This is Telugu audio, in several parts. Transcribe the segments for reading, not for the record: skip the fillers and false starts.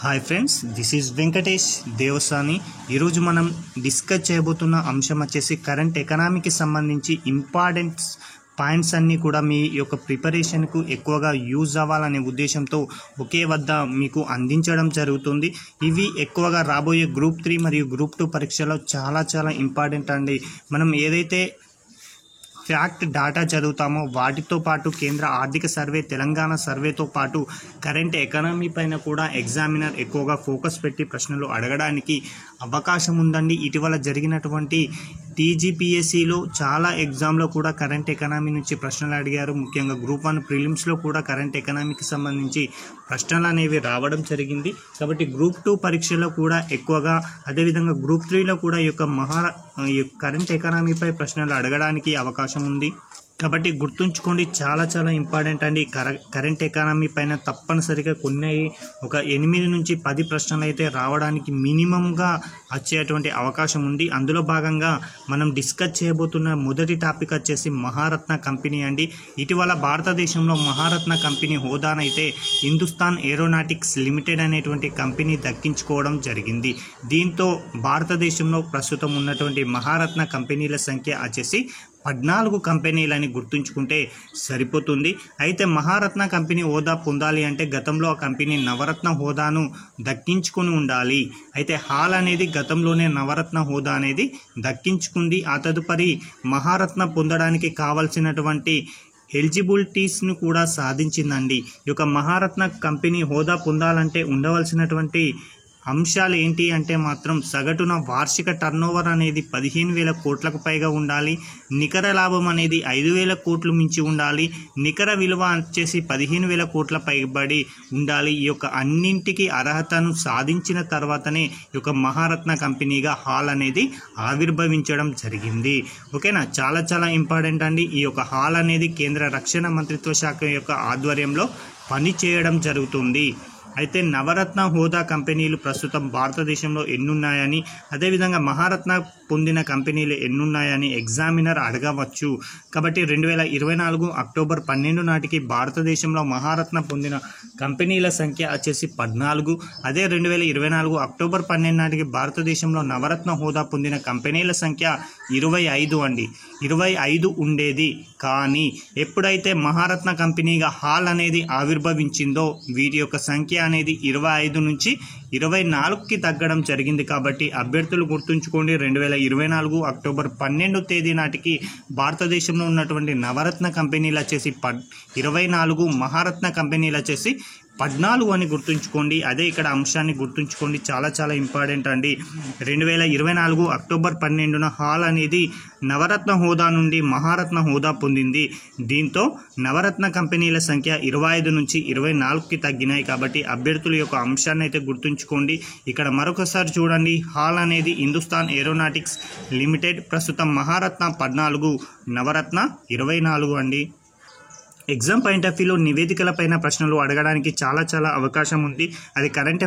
Hi friends, this is Venkatesh Devasani. ఈరోజు మనం డిస్కస్ చేయబోతున్న అంశం వచ్చేసి కరెంట్ ఎకనామీకి సంబంధించి ఇంపార్టెంట్ పాయింట్స్ అన్నీ కూడా మీ యొక్క ప్రిపరేషన్కు ఎక్కువగా యూజ్ అవ్వాలనే ఉద్దేశంతో ఒకే వద్ద మీకు అందించడం జరుగుతుంది. ఇవి ఎక్కువగా రాబోయే గ్రూప్ 3 మరియు గ్రూప్ 2 పరీక్షలో చాలా ఇంపార్టెంట్ అండి. మనం ఏదైతే ఫ్యాక్ట్ డాటా చదువుతామో వాటితో పాటు కేంద్ర ఆర్థిక సర్వే, తెలంగాణ సర్వేతో పాటు కరెంట్ ఎకానమీ పైన కూడా ఎగ్జామినర్ ఎక్కువగా ఫోకస్ పెట్టి ప్రశ్నలు అడగడానికి అవకాశం ఉందండి. ఇటీవల జరిగినటువంటి టీజీపీఎస్సీలో చాలా ఎగ్జామ్లో కూడా కరెంట్ ఎకానమీ నుంచి ప్రశ్నలు అడిగారు. ముఖ్యంగా గ్రూప్ 1 ప్రిలిమ్స్లో కూడా కరెంట్ ఎకానమీకి సంబంధించి ప్రశ్నలు అనేవి రావడం జరిగింది. కాబట్టి గ్రూప్ 2 పరీక్షలో కూడా ఎక్కువగా, అదేవిధంగా గ్రూప్ 3లో కూడా ఈ యొక్క కరెంట్ ఎకానమీపై ప్రశ్నలు అడగడానికి అవకాశం ఉంది. కాబట్టి గుర్తుంచుకోండి, చాలా ఇంపార్టెంట్ అండి. కరెంట్ ఎకానమీ పైన తప్పనిసరిగా ఒక 8 నుంచి 10 ప్రశ్నలు అయితే రావడానికి మినిమంగా వచ్చేటువంటి అవకాశం ఉంది. అందులో భాగంగా మనం డిస్కస్ చేయబోతున్న మొదటి టాపిక్ వచ్చేసి మహారత్న కంపెనీ అండి. ఇటీవల భారతదేశంలో మహారత్న కంపెనీ హోదానైతే హిందుస్థాన్ ఏరోనాటిక్స్ లిమిటెడ్ అనేటువంటి కంపెనీ దక్కించుకోవడం జరిగింది. దీంతో భారతదేశంలో ప్రస్తుతం ఉన్నటువంటి మహారత్న కంపెనీల సంఖ్య వచ్చేసి 14 కంపెనీలని గుర్తుంచుకుంటే సరిపోతుంది. అయితే మహారత్న కంపెనీ హోదా పొందాలి అంటే గతంలో ఆ కంపెనీ నవరత్న హోదాను దక్కించుకుని ఉండాలి. అయితే హాల్ అనేది గతంలోనే నవరత్న హోదా అనేది దక్కించుకుంది. ఆ తదుపరి మహారత్న పొందడానికి కావలసినటువంటి ఎలిజిబిలిటీస్ను కూడా సాధించిందండి. ఈ యొక్క మహారత్న కంపెనీ హోదా పొందాలంటే ఉండవలసినటువంటి అంశాలు ఏంటి అంటే మాత్రం సగటున వార్షిక టర్నోవర్ అనేది 15,000 కోట్లకు పైగా ఉండాలి. నికర లాభం అనేది 5,000 కోట్లు మించి ఉండాలి. నికర విలువ వచ్చేసి 15,000 కోట్ల పైబడి ఉండాలి. ఈ యొక్క అన్నింటికి అర్హతను సాధించిన తర్వాతనే ఈ యొక్క మహారత్న కంపెనీగా హాల్ అనేది ఆవిర్భవించడం జరిగింది. ఓకేనా, చాలా ఇంపార్టెంట్ అండి. ఈ యొక్క హాల్ అనేది కేంద్ర రక్షణ మంత్రిత్వ శాఖ యొక్క ఆధ్వర్యంలో పని చేయడం జరుగుతుంది. అయితే నవరత్న హోదా కంపెనీలు ప్రస్తుతం భారతదేశంలో ఎన్నున్నాయని, అదేవిధంగా మహారత్న పొందిన కంపెనీలు ఎన్నున్నాయని ఎగ్జామినర్ అడగవచ్చు. కాబట్టి 2024 అక్టోబర్ 12 నాటికి భారతదేశంలో మహారత్న పొందిన కంపెనీల సంఖ్య వచ్చేసి 14. అదే 2024 అక్టోబర్ 12 నాటికి భారతదేశంలో నవరత్న హోదా పొందిన కంపెనీల సంఖ్య 25 అండి. 25 ఉండేది. కానీ ఎప్పుడైతే మహారత్న కంపెనీగా హాల్ అనేది ఆవిర్భవించిందో వీటి యొక్క సంఖ్య అనేది 25 నుంచి 24కి తగ్గడం జరిగింది. కాబట్టి అభ్యర్థులు గుర్తుంచుకోండి, 2024 అక్టోబర్ 12 తేదీ నాటికి భారతదేశంలో ఉన్నటువంటి నవరత్న కంపెనీలు వచ్చేసి 24, మహారత్న కంపెనీలు వచ్చేసి 14 అని గుర్తుంచుకోండి. అదే ఇక్కడ అంశాన్ని గుర్తుంచుకోండి, చాలా ఇంపార్టెంట్ అండి. 2024 అక్టోబర్ 12న హాల్ అనేది నవరత్న హోదా నుండి మహారత్న హోదా పొందింది. దీంతో నవరత్న కంపెనీల సంఖ్య 25 నుంచి 24కి తగ్గినాయి. కాబట్టి అభ్యర్థుల యొక్క అంశాన్ని అయితే గుర్తుంచుకోండి. ఇక్కడ మరొకసారి చూడండి, హాల్ అనేది హిందుస్థాన్ ఏరోనాటిక్స్ లిమిటెడ్, ప్రస్తుతం మహారత్న 14, నవరత్న 24 అండి. ఎగ్జామ్ పాయింట్ ఆఫ్ వ్యూలో నివేదికల పైన ప్రశ్నలు అడగడానికి చాలా అవకాశం ఉంది. అది కరెంట్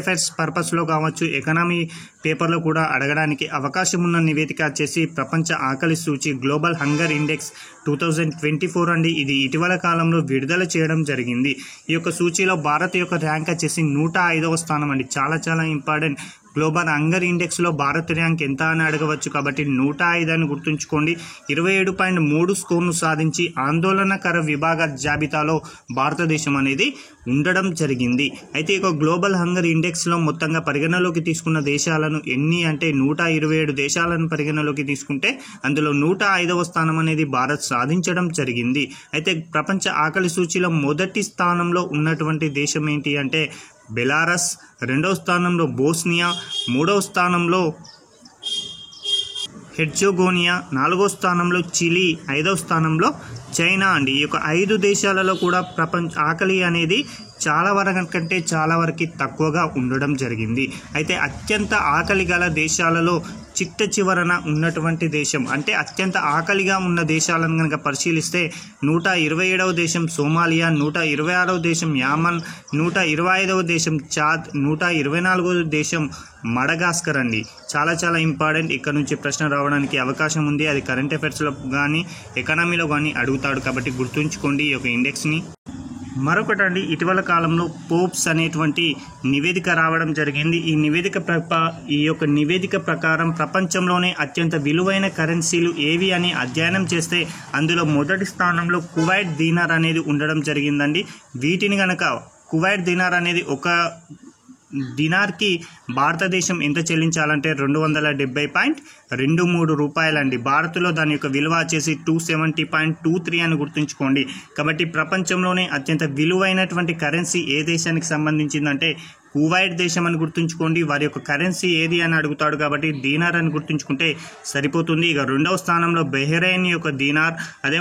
అఫైర్స్ పర్పస్లో కావచ్చు, ఎకనామీ పేపర్లో కూడా అడగడానికి అవకాశం ఉన్న నివేదిక వచ్చేసి ప్రపంచ ఆకలి సూచి గ్లోబల్ హంగర్ ఇండెక్స్ 2024 అండి. ఇది ఇటీవల కాలంలో విడుదల చేయడం జరిగింది. ఈ యొక్క సూచీలో భారత్ యొక్క ర్యాంక్ వచ్చేసి 105వ స్థానం అండి. చాలా ఇంపార్టెంట్. గ్లోబల్ హంగర్ ఇండెక్స్లో భారత్ ర్యాంక్ ఎంత అని అడగవచ్చు. కాబట్టి 105 అని గుర్తుంచుకోండి. 27.3 స్కోర్ను సాధించి ఆందోళనకర విభాగ జాబితాలో భారతదేశం అనేది ఉండడం జరిగింది. అయితే ఇక గ్లోబల్ హంగర్ ఇండెక్స్లో మొత్తంగా పరిగణలోకి తీసుకున్న దేశాలను ఎన్ని అంటే 127 దేశాలను పరిగణలోకి తీసుకుంటే అందులో 105వ స్థానం అనేది భారత్ సాధించడం జరిగింది. అయితే ప్రపంచ ఆకలి సూచీలో మొదటి స్థానంలో ఉన్నటువంటి దేశం ఏంటి అంటే బెలారస్, 2వ స్థానంలో బోస్నియా, 3వ స్థానంలో హెర్జోగోనియా, 4వ స్థానంలో చిలీ, 5వ స్థానంలో చైనా అండి. ఈ యొక్క 5 దేశాలలో కూడా ప్రపంచ ఆకలి అనేది చాలా వరకు తక్కువగా ఉండడం జరిగింది. అయితే అత్యంత ఆకలి గల దేశాలలో చివరన ఉన్నటువంటి దేశం అంటే అత్యంత ఆకలిగా ఉన్న దేశాలను కనుక పరిశీలిస్తే 127వ దేశం సోమాలియా, 126వ దేశం యామన్, 125వ దేశం చాద్, 124వ దేశం మడగాస్కర్ అండి. చాలా ఇంపార్టెంట్. ఇక్కడ నుంచి ప్రశ్న రావడానికి అవకాశం ఉంది. అది కరెంట్ అఫైర్స్లో కానీ ఎకనామీలో కానీ అడుగుతాడు. కాబట్టి గుర్తుంచుకోండి ఈ యొక్క ఇండెక్స్ని. మరొకటండి, ఇటీవల కాలంలో పోప్స్ అనేటువంటి నివేదిక రావడం జరిగింది. ఈ యొక్క నివేదిక ప్రకారం ప్రపంచంలోనే అత్యంత విలువైన కరెన్సీలు ఏవి అని అధ్యయనం చేస్తే అందులో మొదటి స్థానంలో కువైట్ దీనార్ అనేది ఉండడం జరిగిందండి. వీటిని గనక కువైట్ దీనార్ అనేది ఒక దినార్కి భారతదేశం ఎంత చెల్లించాలంటే 270.23 రూపాయలండి. భారత్లో దాని యొక్క విలువ వచ్చేసి 270.23 అని గుర్తుంచుకోండి. కాబట్టి ప్రపంచంలోనే అత్యంత విలువైనటువంటి కరెన్సీ ఏ దేశానికి సంబంధించిందంటే కువైట్ దేశం అని గుర్తుంచుకోండి. వారి యొక్క కరెన్సీ ఏది అని అడుగుతాడు కాబట్టి దీనార్ అని గుర్తుంచుకుంటే సరిపోతుంది. ఇక రెండవ స్థానంలో బెహ్రెయిన్ యొక్క దీనార్, అదే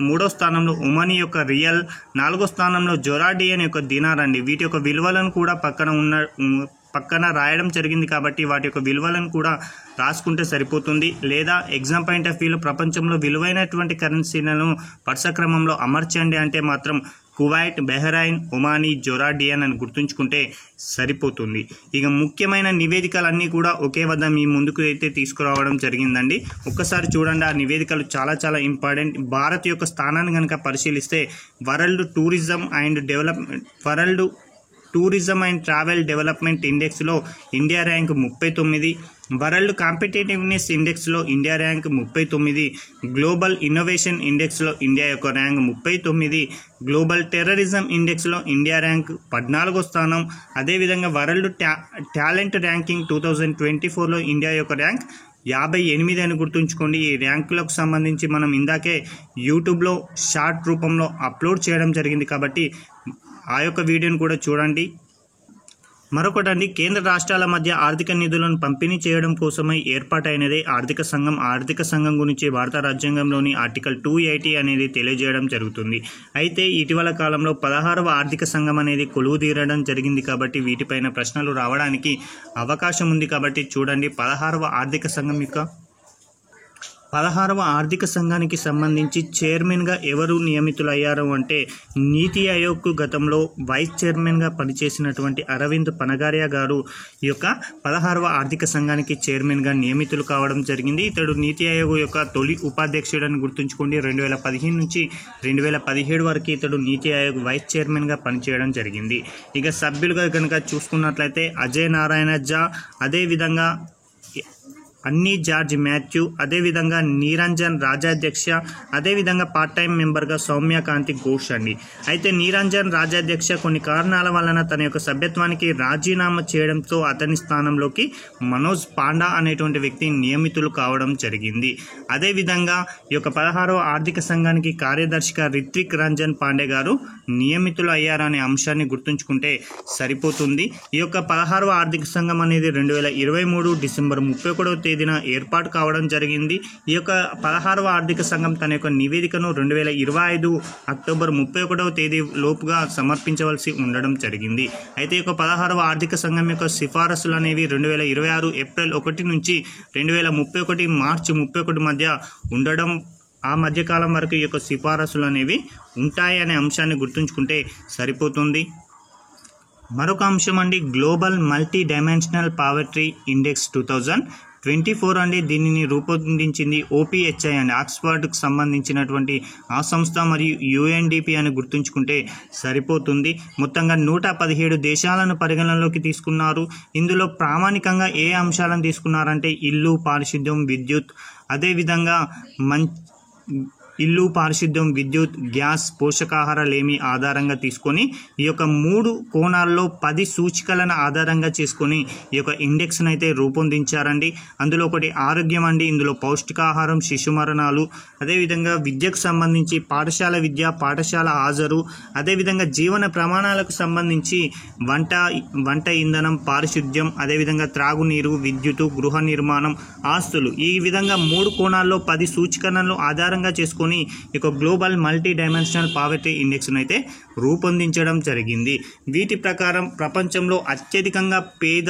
మూడో స్థానంలో ఒమనీ యొక్క రియల్, నాలుగో స్థానంలో జొరాడియన్ యొక్క దీనార్ అండి. వీటి యొక్క విలువలను కూడా పక్కన రాయడం జరిగింది కాబట్టి వాటి యొక్క విలువలను కూడా రాసుకుంటే సరిపోతుంది. లేదా ఎగ్జామ్ పాయింట్ ఆఫ్ వ్యూలో ప్రపంచంలో విలువైనటువంటి కరెన్సీలను వరుసక్రమంలో అమర్చండి అంటే మాత్రం కువైట్, బెహ్రెయిన్, ఒమానీ, జొరాడియన్ అని గుర్తుంచుకుంటే సరిపోతుంది. ఇక ముఖ్యమైన నివేదికలన్నీ కూడా ఒకే వద్ద మీ ముందుకు అయితే తీసుకురావడం జరిగిందండి. ఒక్కసారి చూడండి, ఆ నివేదికలు చాలా చాలా ఇంపార్టెంట్. భారత్ యొక్క స్థానాన్ని కనుక పరిశీలిస్తే world tourism and travel development ఇండెక్స్లో ఇండియా ర్యాంక్ 39, వరల్డ్ కాంపిటేటివ్నెస్ ఇండెక్స్లో ఇండియా ర్యాంక్ 39, గ్లోబల్ ఇన్నోవేషన్ ఇండెక్స్లో ఇండియా యొక్క ర్యాంక్ 39, గ్లోబల్ టెర్రరిజం ఇండెక్స్లో ఇండియా ర్యాంక్ 14వ స్థానం. అదేవిధంగా వరల్డ్ టాలెంట్ ర్యాంకింగ్ 2024లో ఇండియా యొక్క ర్యాంక్ 58 అని గుర్తుంచుకోండి. ఈ ర్యాంకులకు సంబంధించి మనం ఇందాకే యూట్యూబ్లో షార్ట్ రూపంలో అప్లోడ్ చేయడం జరిగింది కాబట్టి ఆ యొక్క వీడియోని కూడా చూడండి. మరొకటండి, కేంద్ర రాష్ట్రాల మధ్య ఆర్థిక నిధులను పంపిణీ చేయడం కోసమై ఏర్పాటైనదే ఆర్థిక సంఘం. ఆర్థిక సంఘం గురించి భారత రాజ్యాంగంలోని ఆర్టికల్ 280 అనేది తెలియజేయడం జరుగుతుంది. అయితే ఇటీవల కాలంలో 16వ ఆర్థిక సంఘం అనేది కొలువుదీరడం జరిగింది కాబట్టి వీటిపైన ప్రశ్నలు రావడానికి అవకాశం ఉంది. కాబట్టి చూడండి, 16వ ఆర్థిక సంఘానికి సంబంధించి చైర్మన్గా ఎవరు నియమితులయ్యారు అంటే నీతి ఆయోగ్ గతంలో వైస్ చైర్మన్గా పనిచేసినటువంటి అరవింద్ పనగారియా గారు ఈ యొక్క 16వ ఆర్థిక సంఘానికి చైర్మన్గా నియమితులు కావడం జరిగింది. ఇతడు నీతి ఆయోగ్ యొక్క తొలి ఉపాధ్యక్షుడని గుర్తుంచుకోండి. 2015 నుంచి 2017 వరకు ఇతడు నీతి ఆయోగ్ వైస్ చైర్మన్గా పనిచేయడం జరిగింది. ఇక సభ్యులుగా కనుక చూసుకున్నట్లయితే అజయ్ నారాయణ ఝా, అదేవిధంగా అన్నీ జార్జ్ మాథ్యూ, అదేవిధంగా నీరంజన్ రాజాధ్యక్ష, అదేవిధంగా పార్ట్ టైం మెంబర్గా సౌమ్యకాంతి ఘోష్ అండి. అయితే నీరంజన్ రాజాధ్యక్ష కొన్ని కారణాల వలన తన యొక్క సభ్యత్వానికి రాజీనామా చేయడంతో అతని స్థానంలోకి మనోజ్ పాండా అనేటువంటి వ్యక్తి నియమితులు కావడం జరిగింది. అదేవిధంగా ఈ యొక్క 16వ ఆర్థిక సంఘానికి కార్యదర్శిగా రిత్విక్ రంజన్ పాండే గారు నియమితులు అయ్యారనే అంశాన్ని గుర్తుంచుకుంటే సరిపోతుంది. ఈ యొక్క 16వ ఆర్థిక సంఘం అనేది 2023 డిసెంబర్ 31వ తేదీన ఏర్పాటు కావడం జరిగింది. ఈ యొక్క 16వ ఆర్థిక సంఘం తన యొక్క నివేదికను 2025 అక్టోబర్ 31వ తేదీ లోపుగా సమర్పించవలసి ఉండడం జరిగింది. అయితే ఈ యొక్క 16వ ఆర్థిక సంఘం యొక్క సిఫారసులు అనేవి 2026 ఏప్రిల్ 1 నుంచి 2031 మార్చి 31 మధ్య ఉండడం, ఆ మధ్యకాలం వరకు ఈ యొక్క సిఫారసులు అనేవి ఉంటాయి అనే అంశాన్ని గుర్తుంచుకుంటే సరిపోతుంది. మరొక అంశం అండి, global multi dimensional poverty index 2024 అండి. దీనిని రూపొందించింది OPHI అండి, ఆక్స్ఫర్డ్కు సంబంధించినటువంటి ఆ సంస్థ, మరియు UNDP అని గుర్తుంచుకుంటే సరిపోతుంది. మొత్తంగా 117 దేశాలను పరిగణనలోకి తీసుకున్నారు. ఇందులో ప్రామాణికంగా ఏ అంశాలను తీసుకున్నారంటే ఇల్లు, పారిశుద్ధ్యం, విద్యుత్, అదేవిధంగా విద్యుత్, గ్యాస్, పోషకాహారలేమి ఆధారంగా తీసుకొని ఈ యొక్క 3 కోణాల్లో 10 సూచికలను ఆధారంగా చేసుకొని ఈ యొక్క ఇండెక్స్ను అయితే రూపొందించారండి. అందులో ఒకటి ఆరోగ్యం అండి. ఇందులో పౌష్టికాహారం, శిశు మరణాలు, అదేవిధంగా విద్యకు సంబంధించి పాఠశాల విద్య, పాఠశాల హాజరు, అదేవిధంగా జీవన ప్రమాణాలకు సంబంధించి వంట ఇంధనం, పారిశుద్ధ్యం, అదేవిధంగా త్రాగునీరు, విద్యుత్, గృహ నిర్మాణం, ఆస్తులు, ఈ విధంగా 3 కోణాల్లో 10 సూచికలను ఆధారంగా చేసుకొని ఇక గ్లోబల్ మల్టీ డైమెన్షనల్ పావర్టీ ఇండెక్స్ను అయితే రూపొందించడం జరిగింది. వీటి ప్రకారం ప్రపంచంలో అత్యధికంగా పేద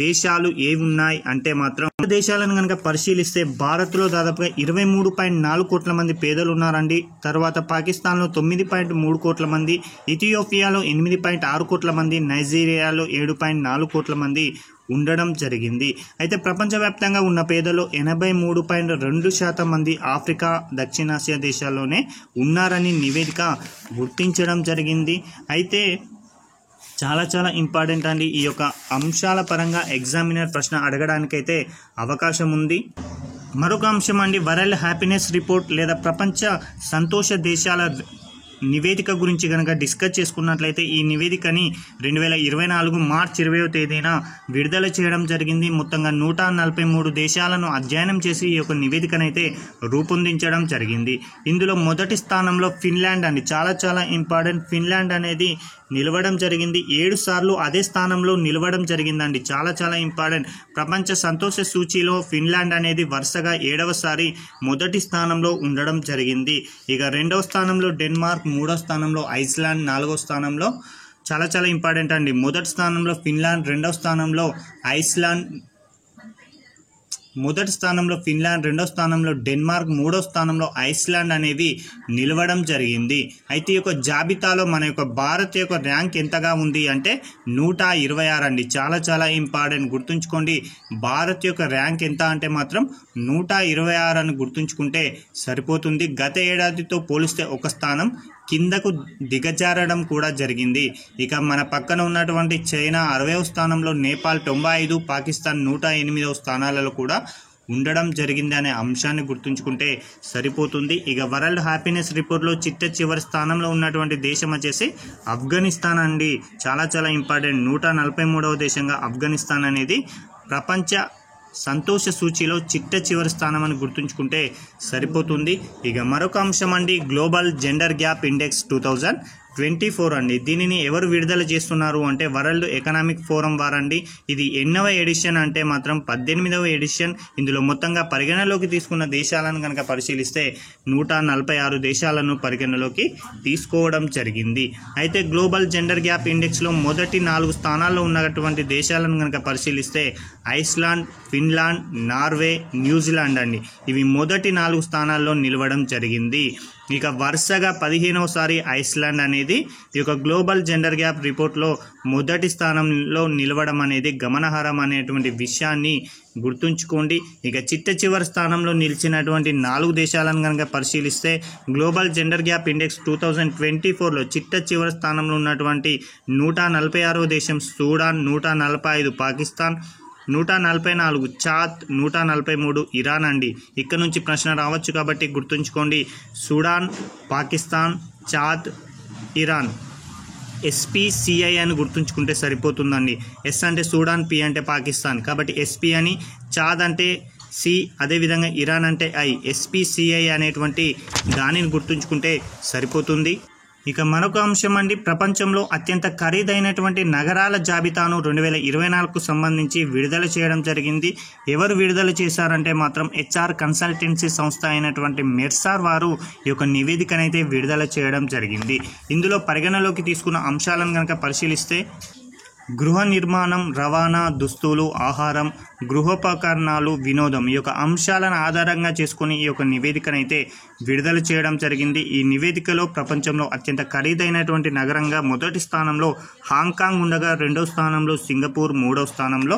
దేశాలు ఏవి ఉన్నాయి అంటే మాత్రం దేశాలను కనుక పరిశీలిస్తే భారత్లో దాదాపుగా 23.4 కోట్ల మంది పేదలు ఉన్నారండి. తర్వాత పాకిస్తాన్లో 9.3 కోట్ల మంది, ఇథియోపియాలో 8.6 కోట్ల మంది, నైజీరియాలో 7.4 కోట్ల మంది ఉండడం జరిగింది. అయితే ప్రపంచవ్యాప్తంగా ఉన్న పేదలు 83.2% మంది ఆఫ్రికా, దక్షిణాసియా దేశాల్లోనే ఉన్నారని నివేదిక గుర్తించడం జరిగింది. జరిగింది. అయితే చాలా ఇంపార్టెంట్ అండి. ఈ యొక్క అంశాల పరంగా ఎగ్జామినర్ ప్రశ్న అడగడానికైతే అవకాశం ఉంది. మరొక అంశం అండి, వరల్డ్ హ్యాపీనెస్ రిపోర్ట్ లేదా ప్రపంచ సంతోష దేశాల నివేదిక గురించి కనుక డిస్కస్ చేసుకున్నట్లయితే ఈ నివేదికని 2024 మార్చి 20వ తేదీన విడుదల చేయడం జరిగింది. మొత్తంగా 143 దేశాలను అధ్యయనం చేసి ఈ యొక్క నివేదికనైతే రూపొందించడం జరిగింది. ఇందులో మొదటి స్థానంలో ఫిన్లాండ్ అండి. చాలా ఇంపార్టెంట్. ఫిన్లాండ్ అనేది నిలవడం జరిగింది. 7 సార్లు అదే స్థానంలో నిలవడం జరిగిందండి. చాలా ఇంపార్టెంట్. ప్రపంచ సంతోష సూచీలో ఫిన్లాండ్ అనేది వరుసగా 7వసారి మొదటి స్థానంలో ఉండడం జరిగింది. ఇక 2వ స్థానంలో డెన్మార్క్, 3వ స్థానంలో ఐస్లాండ్, 4వ స్థానంలో చాలా ఇంపార్టెంట్ అండి. మొదటి స్థానంలో ఫిన్లాండ్, 2వ స్థానంలో ఐస్లాండ్, మొదటి స్థానంలో ఫిన్లాండ్, 2వ స్థానంలో డెన్మార్క్, 3వ స్థానంలో ఐస్లాండ్ అనేవి నిలవడం జరిగింది. అయితే ఈ యొక్క జాబితాలో మన యొక్క భారత్ యొక్క ర్యాంక్ ఎంతగా ఉంది అంటే 126 అండి. చాలా ఇంపార్టెంట్. గుర్తుంచుకోండి, భారత్ యొక్క ర్యాంక్ ఎంత అంటే మాత్రం 126 అని గుర్తుంచుకుంటే సరిపోతుంది. గత ఏడాదితో పోలిస్తే ఒక స్థానం కిందకు దిగజారడం కూడా జరిగింది. ఇక మన పక్కన ఉన్నటువంటి చైనా 60వ స్థానంలో, నేపాల్ 95, పాకిస్తాన్ 108వ స్థానాలలో కూడా ఉండడం జరిగింది అనే అంశాన్ని గుర్తుంచుకుంటే సరిపోతుంది. ఇక వరల్డ్ హ్యాపీనెస్ రిపోర్ట్లో చివరి స్థానంలో ఉన్నటువంటి దేశం వచ్చేసి ఆఫ్ఘనిస్తాన్ అండి. చాలా ఇంపార్టెంట్. 143వ దేశంగా ఆఫ్ఘనిస్తాన్ అనేది ప్రపంచ సంతోష సూచీలో చివరి స్థానం అని గుర్తుంచుకుంటే సరిపోతుంది. ఇక మరొక అంశం అండి, గ్లోబల్ జెండర్ గ్యాప్ ఇండెక్స్ 2024 అండి. దీనిని ఎవరు విడుదల చేస్తున్నారు అంటే వరల్డ్ ఎకనామిక్ ఫోరం వారండి. ఇది ఎన్నవ ఎడిషన్ అంటే మాత్రం 18వ ఎడిషన్. ఇందులో మొత్తంగా పరిగణలోకి తీసుకున్న దేశాలను కనుక పరిశీలిస్తే 146 దేశాలను పరిగణలోకి తీసుకోవడం జరిగింది. అయితే గ్లోబల్ జెండర్ గ్యాప్ ఇండెక్స్లో మొదటి 4 స్థానాల్లో ఉన్నటువంటి దేశాలను కనుక పరిశీలిస్తే ఐస్లాండ్, ఫిన్లాండ్, నార్వే, న్యూజిలాండ్ అండి. ఇవి మొదటి 4 స్థానాల్లో నిలవడం జరిగింది. ఇక వరుసగా 15వసారి ఐస్లాండ్ అనేది ఈ యొక్క గ్లోబల్ జెండర్ గ్యాప్ రిపోర్ట్లో మొదటి స్థానంలో నిలవడం అనేది గమనార్హం అనేటువంటి విషయాన్ని గుర్తుంచుకోండి. ఇక చివరి స్థానంలో నిలిచినటువంటి 4 దేశాలను కనుక పరిశీలిస్తే గ్లోబల్ జెండర్ గ్యాప్ ఇండెక్స్ 2024లో చివరి స్థానంలో ఉన్నటువంటి 146వ దేశం సూడాన్, 145 పాకిస్తాన్, 144 చాద్, 143 ఇరాన్ అండి. ఇక్కడ నుంచి ప్రశ్న రావచ్చు కాబట్టి గుర్తుంచుకోండి. Sudan, Pakistan, Chad, Iran. SPCI అని గుర్తుంచుకుంటే సరిపోతుందండి. ఎస్ అంటే సూడాన్, పి అంటే పాకిస్తాన్. కాబట్టి SP అని, చాద్ అంటే C, అదేవిధంగా ఇరాన్ అంటే I. SPCI అనేటువంటి దానిని గుర్తుంచుకుంటే సరిపోతుంది. ఇక మరొక అంశం అండి, ప్రపంచంలో అత్యంత ఖరీదైనటువంటి నగరాల జాబితాను 2024కు సంబంధించి విడుదల చేయడం జరిగింది. ఎవరు విడుదల చేశారంటే మాత్రం HR కన్సల్టెన్సీ సంస్థ అయినటువంటి మెర్సార్ వారు ఈ యొక్క నివేదికనైతే విడుదల చేయడం జరిగింది. ఇందులో పరిగణలోకి తీసుకున్న అంశాలను కనుక పరిశీలిస్తే గృహ నిర్మాణం, రవాణా, దుస్తులు, ఆహారం, గృహోపకరణాలు, వినోదం ఈ యొక్క అంశాలను ఆధారంగా చేసుకుని ఈ యొక్క నివేదికనైతే విడుదల చేయడం జరిగింది. ఈ నివేదికలో ప్రపంచంలో అత్యంత ఖరీదైనటువంటి నగరంగా మొదటి స్థానంలో హాంకాంగ్ ఉండగా, 2వ స్థానంలో సింగపూర్, 3వ స్థానంలో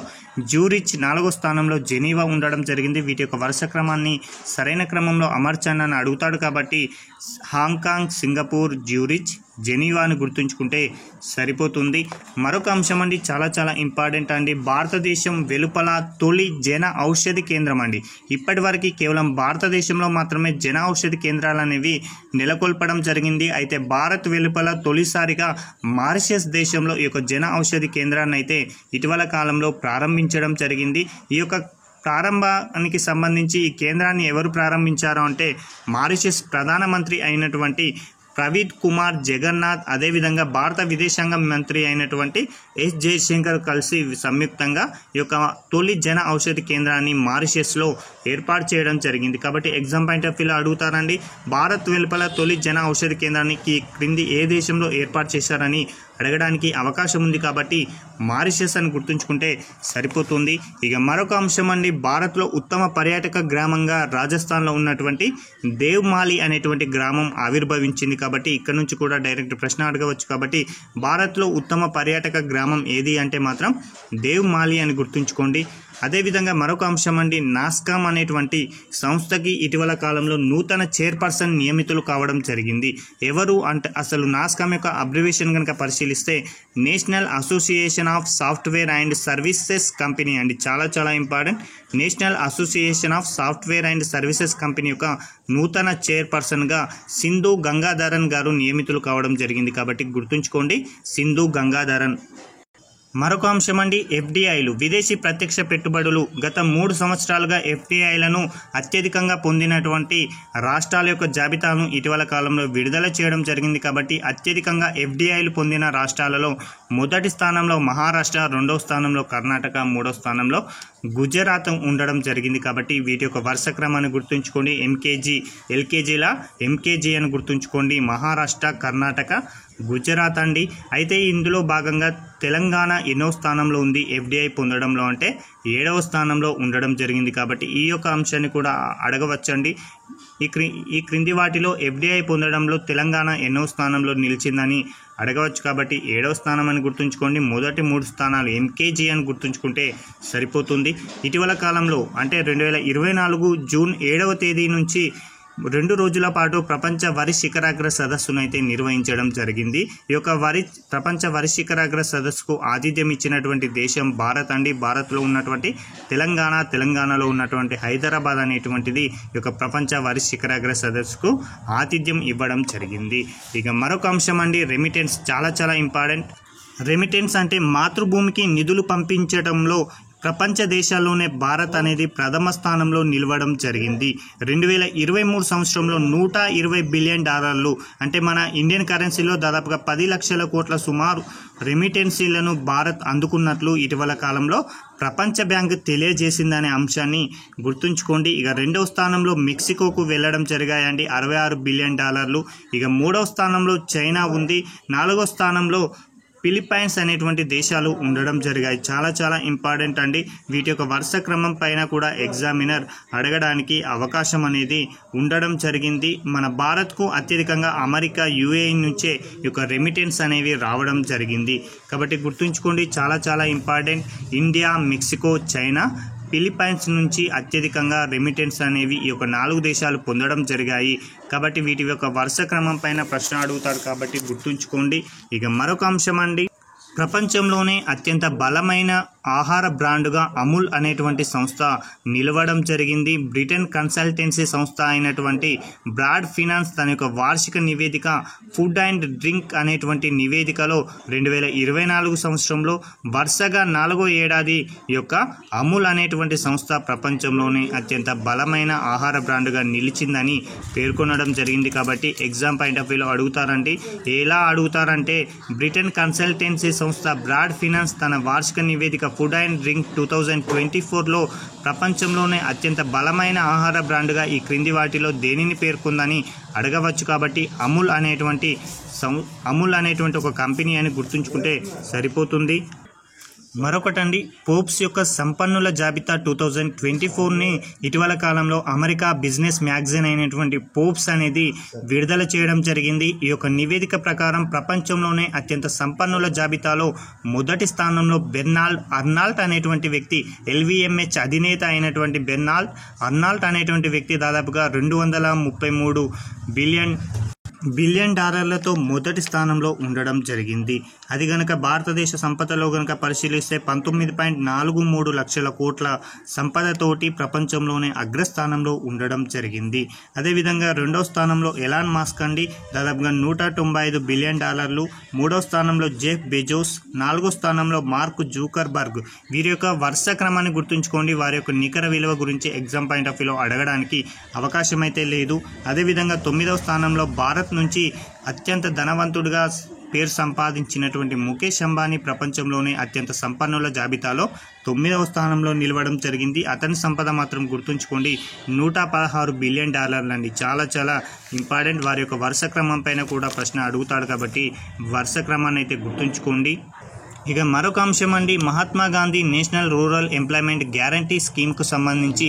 జ్యూరిచ్, 4వ స్థానంలో జెనీవా ఉండడం జరిగింది. వీటి యొక్క వరుస క్రమాన్ని సరైన క్రమంలో అమర్చండి అని అడుగుతాడు కాబట్టి హాంకాంగ్, సింగపూర్, జ్యూరిచ్, జెనీవాని గుర్తుంచుకుంటే సరిపోతుంది. మరొక అంశం అండి, చాలా ఇంపార్టెంట్ అండి, భారతదేశం వెలుపల తొలి జన ఔషధి కేంద్రం అండి. ఇప్పటి వరకు కేవలం భారతదేశంలో మాత్రమే జన ఔషధి కేంద్రాలు అనేవి నెలకొల్పడం జరిగింది. అయితే భారత్ వెలుపల తొలిసారిగా మారిషస్ దేశంలో ఈ యొక్క జన ఔషధి కేంద్రాన్ని అయితే ఇటీవల కాలంలో ప్రారంభించడం జరిగింది. ఈ యొక్క ప్రారంభానికి సంబంధించి ఈ కేంద్రాన్ని ఎవరు ప్రారంభించారు అంటే మారిషస్ ప్రధానమంత్రి అయినటువంటి ప్రవీద్ కుమార్ జగన్నాథ్, అదేవిధంగా భారత విదేశాంగ మంత్రి అయినటువంటి ఎస్ జయశంకర్ కలిసి సంయుక్తంగా ఈ యొక్క తొలి జన ఔషధి కేంద్రాన్ని మారిషస్లో ఏర్పాటు చేయడం జరిగింది. కాబట్టి ఎగ్జామ్ పాయింట్ ఆఫ్ వ్యూలో అడుగుతారండి, భారత్ వెలుపల తొలి జన ఔషధి కేంద్రానికి క్రింది ఏ దేశంలో ఏర్పాటు చేశారని అడగడానికి అవకాశం ఉంది కాబట్టి మారిషస్ అని గుర్తుంచుకుంటే సరిపోతుంది. ఇక మరొక అంశం అండి, భారత్లో ఉత్తమ పర్యాటక గ్రామంగా రాజస్థాన్లో ఉన్నటువంటి దేవ్మాలి అనేటువంటి గ్రామం ఆవిర్భవించింది. కాబట్టి ఇక్కడ నుంచి కూడా డైరెక్ట్ ప్రశ్న అడగవచ్చు. కాబట్టి భారత్లో ఉత్తమ పర్యాటక గ్రామం ఏది అంటే మాత్రం దేవ్మాలి అని గుర్తుంచుకోండి. అదేవిధంగా మరొక అంశం అండి, నాస్కామ్ అనేటువంటి సంస్థకి ఇటీవల కాలంలో నూతన చైర్పర్సన్ నియమితులు కావడం జరిగింది. ఎవరు అంటే అసలు నాస్కామ్ యొక్క అబ్రివేషన్ కనుక పరిశీలిస్తే national association of software and services company అండి. చాలా చాలా important. National association of software and services company యొక్క నూతన చైర్పర్సన్గా సింధు గంగాధరన్ గారు నియమితులు కావడం జరిగింది. కాబట్టి గుర్తుంచుకోండి, సింధు గంగాధరన్. మరొక అంశం అండి, ఎఫ్డిఐలు విదేశీ ప్రత్యక్ష పెట్టుబడులు. గత 3 సంవత్సరాలుగా ఎఫ్డిఐలను అత్యధికంగా పొందినటువంటి రాష్ట్రాల యొక్క జాబితాను ఇటీవల కాలంలో విడుదల చేయడం జరిగింది. కాబట్టి అత్యధికంగా ఎఫ్డిఐలు పొందిన రాష్ట్రాలలో మొదటి స్థానంలో మహారాష్ట్ర, రెండవ స్థానంలో కర్ణాటక, మూడవ స్థానంలో గుజరాత్ ఉండడం జరిగింది. కాబట్టి వీటి యొక్క వరుస క్రమాన్ని గుర్తుంచుకోండి. ఎల్కేజీల ఎంకేజీ అని గుర్తుంచుకోండి. మహారాష్ట్ర, కర్ణాటక, గుజరాత్ అండి. అయితే ఇందులో భాగంగా తెలంగాణ ఎన్నో స్థానంలో ఉంది ఎఫ్డిఐ పొందడంలో అంటే 7వ స్థానంలో ఉండడం జరిగింది. కాబట్టి ఈ యొక్క అంశాన్ని కూడా అడగవచ్చండి. ఈ క్రింది వాటిలో ఎఫ్డిఐ పొందడంలో తెలంగాణ ఎన్నో స్థానంలో నిలిచిందని అడగవచ్చు. కాబట్టి 7వ స్థానం అని గుర్తుంచుకోండి. మొదటి 3 స్థానాలు ఎంకేజీ అని గుర్తుంచుకుంటే సరిపోతుంది. ఇటీవల కాలంలో అంటే 2024 జూన్ 7వ తేదీ నుంచి 2 రోజుల పాటు ప్రపంచ వరి శిఖరాగ్ర సదస్సును అయితే నిర్వహించడం జరిగింది. ఈ యొక్క ప్రపంచ వరి శిఖరాగ్ర సదస్సుకు ఆతిథ్యం ఇచ్చినటువంటి దేశం భారత్ అండి. భారత్లో ఉన్నటువంటి తెలంగాణలో ఉన్నటువంటి హైదరాబాద్ అనేటువంటిది ఈ యొక్క ప్రపంచ వరి శిఖరాగ్ర సదస్సుకు ఆతిథ్యం ఇవ్వడం జరిగింది. ఇక మరొక అంశం అండి, రెమిటెన్స్. చాలా చాలా ఇంపార్టెంట్. రెమిటెన్స్ అంటే మాతృభూమికి నిధులు పంపించడంలో ప్రపంచ దేశాల్లోనే భారత్ అనేది ప్రథమ స్థానంలో నిలవడం జరిగింది. 2023 సంవత్సరంలో $120 బిలియన్ అంటే మన ఇండియన్ కరెన్సీలో దాదాపుగా 10 లక్షల కోట్ల సుమారు రెమిటెన్సీలను భారత్ అందుకున్నట్లు ఇటీవల కాలంలో ప్రపంచ బ్యాంక్ తెలియజేసిందనే అంశాన్ని గుర్తుంచుకోండి. ఇక 2వ స్థానంలో మెక్సికోకు వెళ్ళడం జరిగాయండి, $66 బిలియన్. ఇక 3వ స్థానంలో చైనా ఉంది. 4వ స్థానంలో ఫిలిప్పైన్స్ అనేటువంటి దేశాలు ఉండడం జరిగాయి. చాలా చాలా ఇంపార్టెంట్ అండి. వీటి యొక్క వరుస క్రమం పైన కూడా ఎగ్జామినర్ అడగడానికి అవకాశం అనేది ఉండడం జరిగింది. మన భారత్కు అత్యధికంగా అమెరికా, యుఏఈ నుంచే ఈ యొక్క రెమిటెన్స్ అనేవి రావడం జరిగింది. కాబట్టి గుర్తుంచుకోండి, చాలా చాలా important. India, Mexico, China, Philippines నుంచి అత్యధికంగా రెమిటెన్స్ అనేవి ఈ యొక్క 4 దేశాలు పొందడం జరిగాయి. కాబట్టి వీటి యొక్క వరుస క్రమం పైన ప్రశ్న అడుగుతారు. కాబట్టి గుర్తుంచుకోండి. ఇక మరొక అంశం అండి, ప్రపంచంలోనే అత్యంత బలమైన ఆహార బ్రాండ్గా అమూల్ అనేటువంటి సంస్థ నిలవడం జరిగింది. బ్రిటన్ కన్సల్టెన్సీ సంస్థ అయినటువంటి బ్రాడ్ ఫినాన్స్ తన యొక్క వార్షిక నివేదిక ఫుడ్ అండ్ డ్రింక్ అనేటువంటి నివేదికలో 2024 సంవత్సరంలో వరుసగా 4వ ఏడాది ఈ యొక్క అమూల్ అనేటువంటి సంస్థ ప్రపంచంలోనే అత్యంత బలమైన ఆహార బ్రాండ్గా నిలిచిందని పేర్కొనడం జరిగింది. కాబట్టి ఎగ్జామ్ పాయింట్ ఆఫ్ వ్యూలో అడుగుతారండి. ఎలా అడుగుతారంటే, బ్రిటన్ కన్సల్టెన్సీ సంస్థ బ్రాడ్ ఫినాన్స్ తన వార్షిక నివేదిక ఫుడ్ అండ్ డ్రింక్ 2024లో ప్రపంచంలోనే అత్యంత బలమైన ఆహార బ్రాండ్గా ఈ క్రింది వాటిలో దేనిని పేర్కొందని అడగవచ్చు. కాబట్టి అమూల్ అనేటువంటి ఒక కంపెనీ అని గుర్తుంచుకుంటే సరిపోతుంది. మరొకటండి, ఫోర్బ్స్ యొక్క సంపన్నుల జాబితా 2024ని ఇటీవల కాలంలో అమెరికా బిజినెస్ మ్యాగజైన్ అయినటువంటి ఫోర్బ్స్ అనేది విడుదల చేయడం జరిగింది. ఈ యొక్క నివేదిక ప్రకారం ప్రపంచంలోనే అత్యంత సంపన్నుల జాబితాలో మొదటి స్థానంలో బెర్నాల్డ్ అర్నాల్ట్ అనేటువంటి వ్యక్తి, LVMH అధినేత అయినటువంటి బెర్నాల్డ్ అర్నాల్ట్ అనేటువంటి వ్యక్తి దాదాపుగా $233 బిలియన్ మొదటి స్థానంలో ఉండడం జరిగింది. అది గనక భారతదేశ సంపదలో గనక పరిశీలిస్తే 19.43 లక్షల కోట్ల సంపదతోటి ప్రపంచంలోనే అగ్రస్థానంలో ఉండడం జరిగింది. అదేవిధంగా 2వ స్థానంలో ఎలాన్ మస్క్ అండి, దాదాపుగా $195 బిలియన్. 3వ స్థానంలో జెఫ్ బెజోస్, 4వ స్థానంలో మార్క్ జూకర్బర్గ్. వీరి యొక్క వరుస క్రమాన్ని గుర్తుంచుకోండి. వారి యొక్క నికర విలువ గురించి ఎగ్జామ్ పాయింట్ ఆఫ్ వ్యూలో అడగడానికి అవకాశం అయితే లేదు. అదేవిధంగా 9వ స్థానంలో భారత్ నుంచి అత్యంత ధనవంతుడిగా పేరు సంపాదించినటువంటి ముఖేష్ అంబానీ ప్రపంచంలోనే అత్యంత సంపన్నుల జాబితాలో 9వ స్థానంలో నిలవడం జరిగింది. అతని సంపద మాత్రం గుర్తుంచుకోండి, $116 బిలియన్ అండి. చాలా చాలా ఇంపార్టెంట్. వారి యొక్క వరుస క్రమం పైన కూడా ప్రశ్న అడుగుతాడు. కాబట్టి వరుస క్రమాన్ని అయితే గుర్తుంచుకోండి. ఇక మరొక అంశం అండి, Mahatma Gandhi national rural employment guarantee స్కీమ్కు సంబంధించి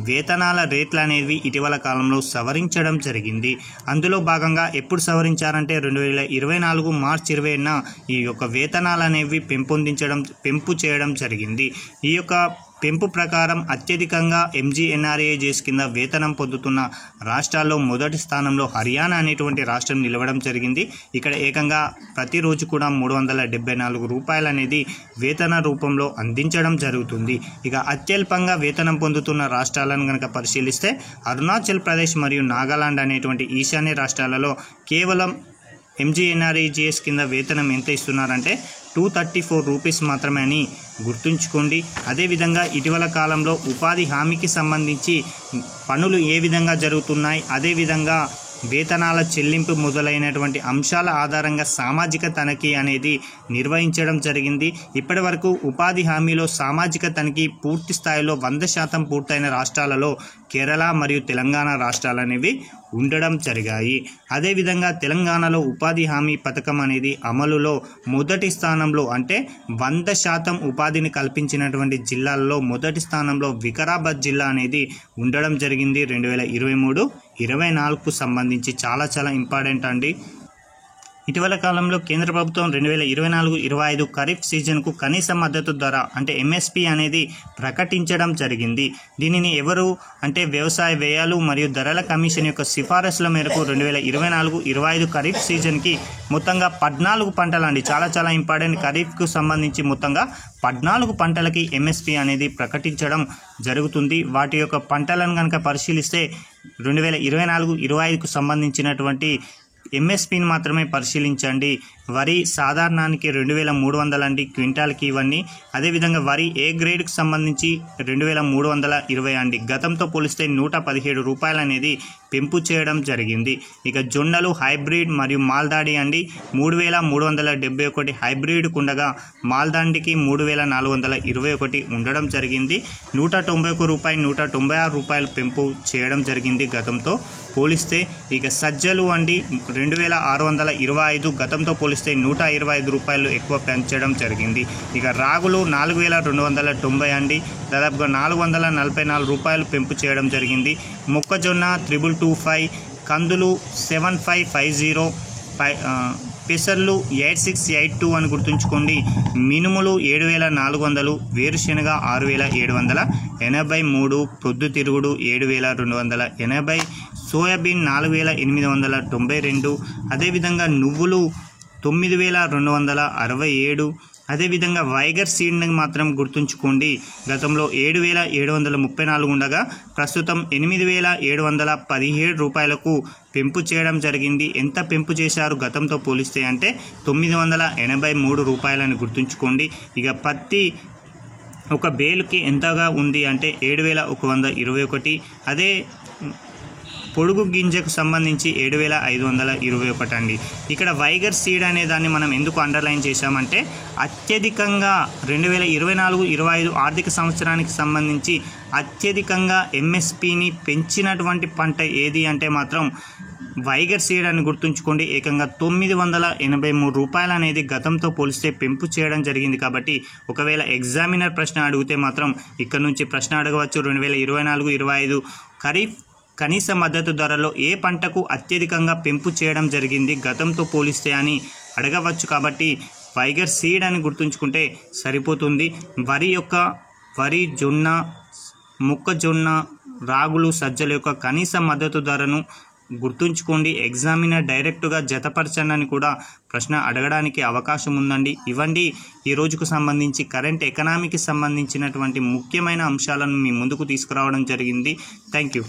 వేతనాల రేట్లు అనేవి ఇటీవల కాలంలో సవరించడం జరిగింది. అందులో భాగంగా ఎప్పుడు సవరించారంటే 2024 మార్చి 20న ఈ యొక్క వేతనాలు అనేవి పెంపు చేయడం జరిగింది. ఈ యొక్క పెంపు ప్రకారం అత్యధికంగా MGNREGS కింద వేతనం పొందుతున్న రాష్ట్రాల్లో మొదటి స్థానంలో హర్యానా అనేటువంటి రాష్ట్రం నిలవడం జరిగింది. ఇక్కడ ఏకంగా ప్రతిరోజు కూడా 374 రూపాయలు అనేది వేతన రూపంలో అందించడం జరుగుతుంది. ఇక అత్యల్పంగా వేతనం పొందుతున్న రాష్ట్రాలను కనుక పరిశీలిస్తే అరుణాచల్ ప్రదేశ్ మరియు నాగాలాండ్ అనేటువంటి ఈశాన్య రాష్ట్రాలలో కేవలం MGNREGS కింద వేతనం ఎంత ఇస్తున్నారంటే 234 రూపీస్ మాత్రమే అని గుర్తుంచుకోండి. అదేవిధంగా ఇటీవల కాలంలో ఉపాధి హామీకి సంబంధించి పనులు ఏ విధంగా జరుగుతున్నాయి, అదేవిధంగా వేతనాల చెల్లింపు మొదలైనటువంటి అంశాల ఆధారంగా సామాజిక తనిఖీ అనేది నిర్వహించడం జరిగింది. ఇప్పటి వరకు ఉపాధి హామీలో సామాజిక తనిఖీ పూర్తి స్థాయిలో 100% పూర్తయిన రాష్ట్రాలలో కేరళ మరియు తెలంగాణ రాష్ట్రాలు అనేవి ఉండడం జరిగాయి. అదేవిధంగా తెలంగాణలో ఉపాధి హామీ పథకం అనేది అమలులో మొదటి స్థానంలో అంటే 100% ఉపాధిని కల్పించినటువంటి జిల్లాల్లో మొదటి స్థానంలో వికారాబాద్ జిల్లా అనేది ఉండడం జరిగింది. 2023-24కు సంబంధించి చాలా ఇంపార్టెంట్ అండి. ఇటీవల కాలంలో కేంద్ర ప్రభుత్వం 2024-25 ఖరీఫ్ సీజన్కు కనీస మద్దతు ధర అంటే MSP అనేది ప్రకటించడం జరిగింది. దీనిని ఎవరు అంటే వ్యవసాయ వ్యయాలు మరియు ధరల కమిషన్ యొక్క సిఫారసుల మేరకు 2024-25 ఖరీఫ్ సీజన్కి మొత్తంగా 14 పంటలు అండి, చాలా ఇంపార్టెంట్. ఖరీఫ్కు సంబంధించి మొత్తంగా 14 పంటలకి MSP అనేది ప్రకటించడం జరుగుతుంది. వాటి యొక్క పంటలను కనుక పరిశీలిస్తే 2024-25కు సంబంధించినటువంటి MSPని మాత్రమే పరిశీలించండి. వరి సాధారణానికి 2300 అండి క్వింటాల్కి ఇవన్నీ. అదేవిధంగా వరి ఏ గ్రేడ్కి సంబంధించి 2320 అండి. గతంతో పోలిస్తే 117 రూపాయలు అనేది పెంపు చేయడం జరిగింది. ఇక జొన్నలు హైబ్రిడ్ మరియు మాల్దాడి అండి 3371 హైబ్రిడ్ ఉండగా మాల్దాడికి 3421 ఉండడం జరిగింది. 191 రూపాయలు 196 రూపాయలు పెంపు చేయడం జరిగింది గతంతో పోలిస్తే. ఇక సజ్జలు అండి 2625 గతంతో పోలిస్తే 125 రూపాయలు ఎక్కువ పెంచడం జరిగింది. ఇక రాగులు 4290 అండి, దాదాపుగా 444 రూపాయలు పెంపు చేయడం జరిగింది. మొక్కజొన్న 2225, కందులు 7550, పెసర్లు 8682 అని గుర్తుంచుకోండి. మినుములు 7400, వేరుశెనగ 6783, ప్రొద్దుతిరుగుడు 7280, సోయాబీన్ 4892, అదేవిధంగా నువ్వులు 9267. అదేవిధంగా వైగర్ సీడ్ని మాత్రం గుర్తుంచుకోండి. గతంలో 7734 ఉండగా ప్రస్తుతం 8717 రూపాయలకు పెంపు చేయడం జరిగింది. ఎంత పెంపు చేశారు గతంతో పోలిస్తే అంటే 983 రూపాయలని గుర్తుంచుకోండి. ఇక పత్తి ఒక బేలుకి ఎంతగా ఉంది అంటే 7121. అదే పొడుగు గింజకు సంబంధించి 7521 అండి. ఇక్కడ వైగర్ సీడ్ అనే దాన్ని మనం ఎందుకు అండర్లైన్ చేశామంటే అత్యధికంగా 2024-25 ఆర్థిక సంవత్సరానికి సంబంధించి అత్యధికంగా MSPని పెంచినటువంటి పంట ఏది అంటే మాత్రం వైగర్ సీడ్ అని గుర్తుంచుకోండి. ఏకంగా 983 రూపాయలు అనేది గతంతో పోలిస్తే పెంపు చేయడం జరిగింది. కాబట్టి ఒకవేళ ఎగ్జామినర్ ప్రశ్న అడిగితే మాత్రం ఇక్కడ నుంచి ప్రశ్న అడగవచ్చు. 2024-25 ఖరీఫ్ కనీస మద్దతు ధరలో ఏ పంటకు అత్యధికంగా పెంపు చేయడం జరిగింది గతంతో పోలిస్తే అని అడగవచ్చు. కాబట్టి వైగర్ సీడ్ అని గుర్తుంచుకుంటే సరిపోతుంది. వరి, జొన్న, మొక్కజొన్న, రాగులు, సజ్జల యొక్క కనీస మద్దతు ధరను గుర్తుంచుకోండి. ఎగ్జామినర్ డైరెక్ట్గా జతపరచండి కూడా ప్రశ్న అడగడానికి అవకాశం ఉందండి. ఇవ్వండి ఈ రోజుకు సంబంధించి కరెంట్ ఎకనామీకి సంబంధించినటువంటి ముఖ్యమైన అంశాలను మీ ముందుకు తీసుకురావడం జరిగింది. Thank you.